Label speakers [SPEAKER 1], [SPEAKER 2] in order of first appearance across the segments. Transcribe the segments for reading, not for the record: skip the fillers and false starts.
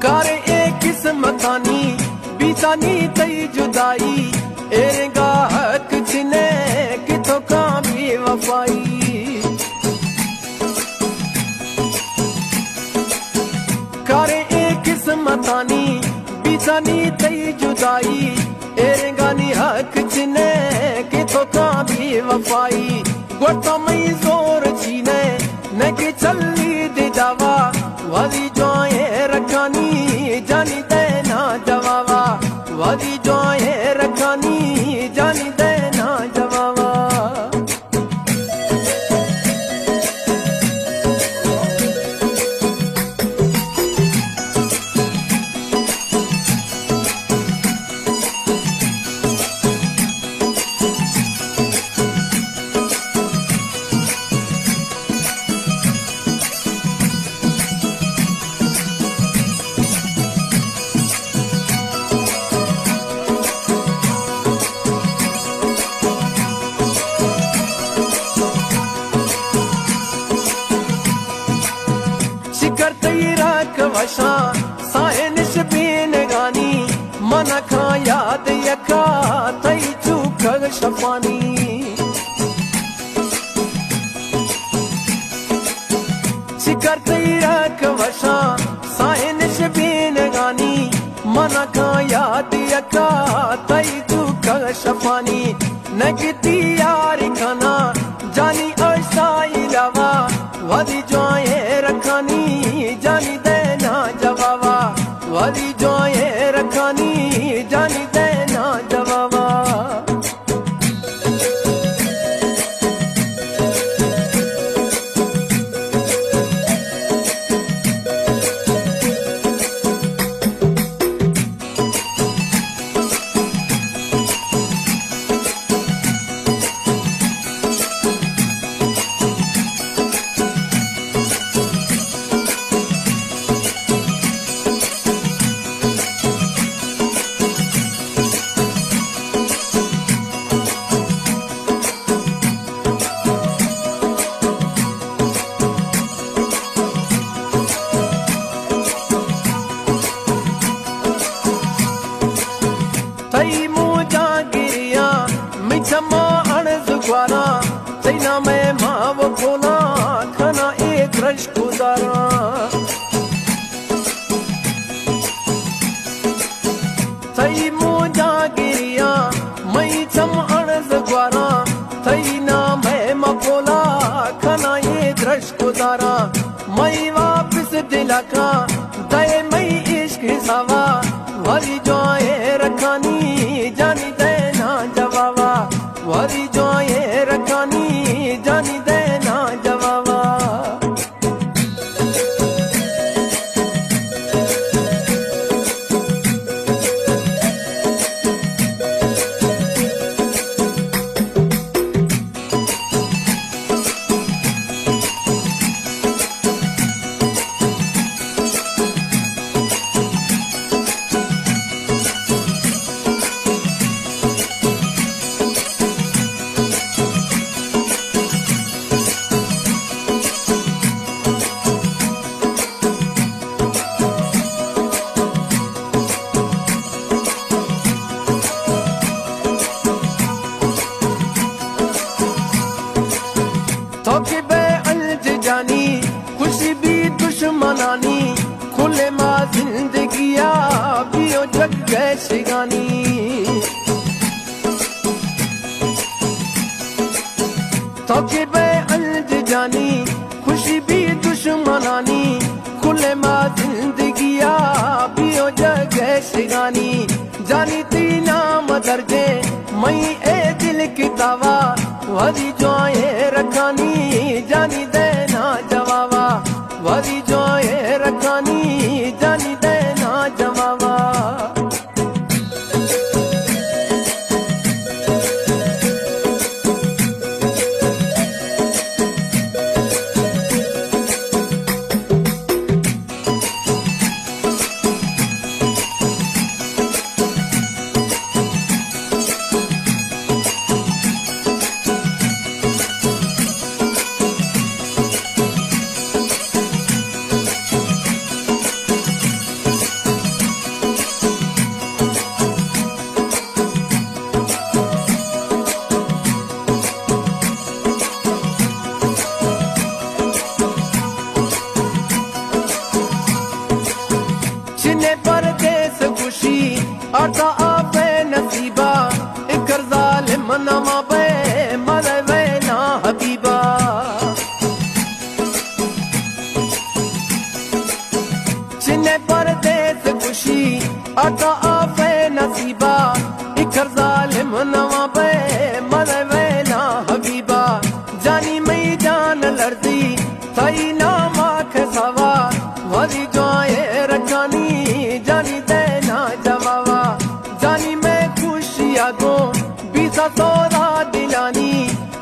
[SPEAKER 1] car एक किस्मतानी बीतानी तई जुदाई एरेगा हक छिने किथों का भी वफाई कार एक किस्मतानी बीतानी तई जुदाई एरेगा नी हक छिने किथों का भी वफाई गोता मई जोर छीने न कि चली दे जावा वाली जोए रखानी जानी देना जवावा वाली जोए रखानी जानी देना जवावा वशा साए निशबीन गानी मना खा याद यका तई चूक शफानी शिकर तई रख वशा साए निशबीन गानी मना खा याद यका तई चूक शफानी नगती यार खाना जानी ऐसा इलावा वादी जोए रखानी जानी देना जवावा वादी जोए रखानी जानी देना जवावा तई मुझा गिरिया मिछमा अणज ग्वारा तैना मैं माव खोला खाना एक रश गुजारा तई मुझा गिरिया मई छम अणज ग्वारा तैना मैं मकोला खाना एक रश गुजारा मई वापस दिला का दे मई इश्क हिसावा वाली जोए रखानी जानी देना जवावा वाली जोए रखानी जानी देना जवावा थोके बे अलज जानी खुशी भी दुश्मनानी खुले माँ जिंदगिया पियो जग कैसे गानी थोके बे अलज जानी खुशी भी दुश्मनानी खुले माँ जिंदगिया पियो जग कैसे गानी जानी तीना मदरजे मई ए दिल की दावा वादी जोए रखानी जानी देना जवावा वादी जोए रखानी जानी देना जवावा खुशी आता आपे नसीबा इकर जालिम नमा पे मरे वे ना हबीबा जिन्हें परदेस खुशी आता आपे नसीबा इकर जालिम नमा पे मरे वे ना हबीबा जानी मई जान लड़ती थई ना माख सवा वरी जोए रखानी जानी देना जवावा जानी में खुशी आगो बीसा सोरा दिलानी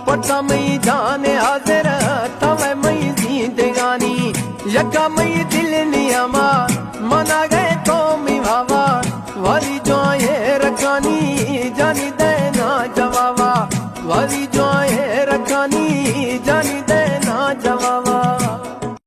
[SPEAKER 1] पता मई जाने हाजिर तवे मई जिंदगानी यका मई दिल नियमा मना गए तो मी भावा वरी जोए रखानी जानी देना जवावा वरी जोए रखानी जानी देना जवावा